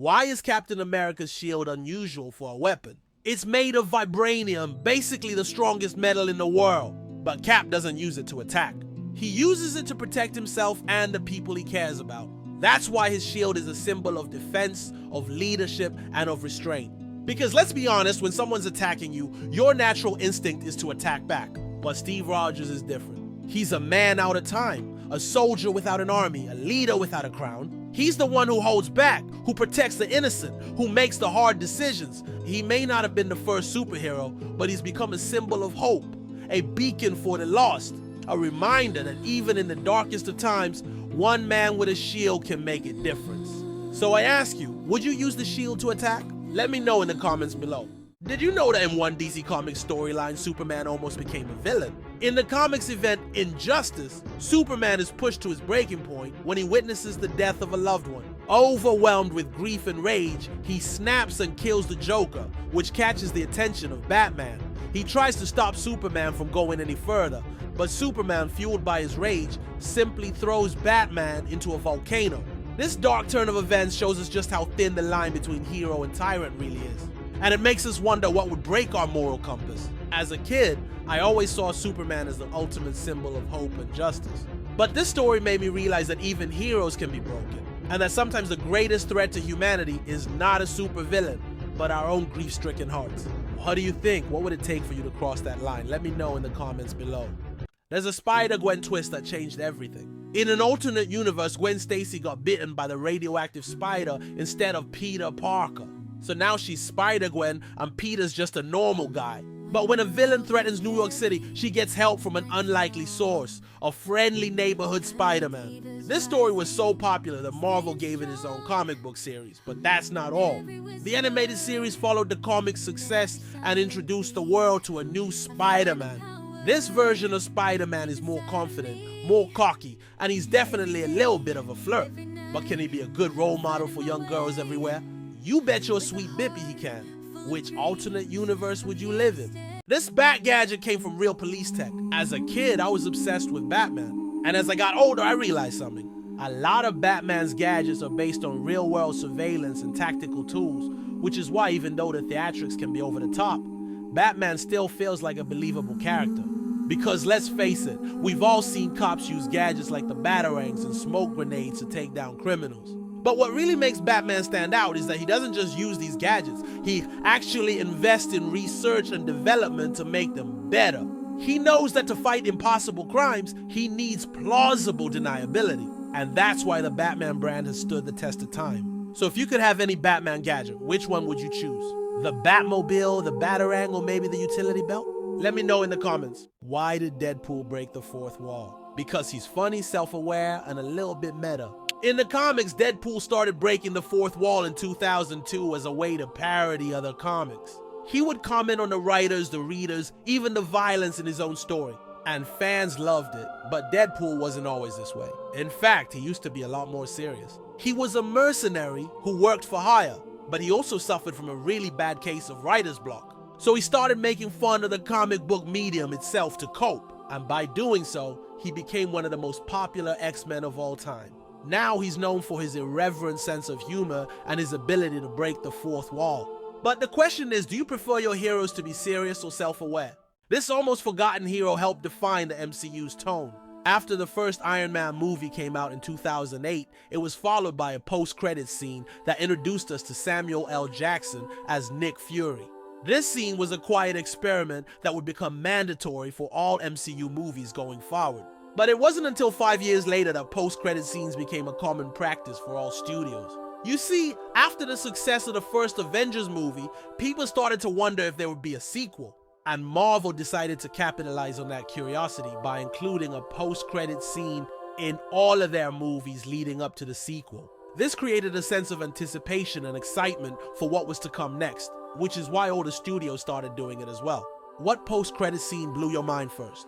Why is Captain America's shield unusual for a weapon? It's made of vibranium, basically the strongest metal in the world, but Cap doesn't use it to attack. He uses it to protect himself and the people he cares about. That's why his shield is a symbol of defense, of leadership, and of restraint. Because let's be honest, when someone's attacking you, your natural instinct is to attack back. But Steve Rogers is different. He's a man out of time, a soldier without an army, a leader without a crown. He's the one who holds back, who protects the innocent, who makes the hard decisions. He may not have been the first superhero, but he's become a symbol of hope, a beacon for the lost, a reminder that even in the darkest of times, one man with a shield can make a difference. So I ask you, would you use the shield to attack? Let me know in the comments below. Did you know that in one DC Comics storyline, Superman almost became a villain? In the comics event Injustice, Superman is pushed to his breaking point when he witnesses the death of a loved one. Overwhelmed with grief and rage, he snaps and kills the Joker, which catches the attention of Batman. He tries to stop Superman from going any further, but Superman, fueled by his rage, simply throws Batman into a volcano. This dark turn of events shows us just how thin the line between hero and tyrant really is. And it makes us wonder what would break our moral compass. As a kid, I always saw Superman as the ultimate symbol of hope and justice. But this story made me realize that even heroes can be broken, and that sometimes the greatest threat to humanity is not a supervillain, but our own grief-stricken hearts. What do you think? What would it take for you to cross that line? Let me know in the comments below. There's a Spider-Gwen twist that changed everything. In an alternate universe, Gwen Stacy got bitten by the radioactive spider instead of Peter Parker. So now she's Spider-Gwen and Peter's just a normal guy. But when a villain threatens New York City, she gets help from an unlikely source, a friendly neighborhood Spider-Man. This story was so popular that Marvel gave it its own comic book series, but that's not all. The animated series followed the comic's success and introduced the world to a new Spider-Man. This version of Spider-Man is more confident, more cocky, and he's definitely a little bit of a flirt. But can he be a good role model for young girls everywhere? You bet your sweet bippy he can. Which alternate universe would you live in? This Bat-Gadget came from real police tech. As a kid, I was obsessed with Batman. And as I got older, I realized something. A lot of Batman's gadgets are based on real-world surveillance and tactical tools, which is why even though the theatrics can be over the top, Batman still feels like a believable character. Because let's face it, we've all seen cops use gadgets like the batarangs and smoke grenades to take down criminals. But what really makes Batman stand out is that he doesn't just use these gadgets, he actually invests in research and development to make them better. He knows that to fight impossible crimes, he needs plausible deniability. And that's why the Batman brand has stood the test of time. So if you could have any Batman gadget, which one would you choose? The Batmobile, the Batarang, or maybe the utility belt? Let me know in the comments. Why did Deadpool break the fourth wall? Because he's funny, self-aware, and a little bit meta. In the comics, Deadpool started breaking the fourth wall in 2002 as a way to parody other comics. He would comment on the writers, the readers, even the violence in his own story. And fans loved it, but Deadpool wasn't always this way. In fact, he used to be a lot more serious. He was a mercenary who worked for hire, but he also suffered from a really bad case of writer's block. So he started making fun of the comic book medium itself to cope, and by doing so, he became one of the most popular X-Men of all time. Now he's known for his irreverent sense of humor and his ability to break the fourth wall. But the question is, do you prefer your heroes to be serious or self-aware? This almost forgotten hero helped define the MCU's tone. After the first Iron Man movie came out in 2008, it was followed by a post-credits scene that introduced us to Samuel L. Jackson as Nick Fury. This scene was a quiet experiment that would become mandatory for all MCU movies going forward. But it wasn't until 5 years later that post-credit scenes became a common practice for all studios. You see, after the success of the first Avengers movie, people started to wonder if there would be a sequel. And Marvel decided to capitalize on that curiosity by including a post-credit scene in all of their movies leading up to the sequel. This created a sense of anticipation and excitement for what was to come next, which is why all the studios started doing it as well. What post-credit scene blew your mind first?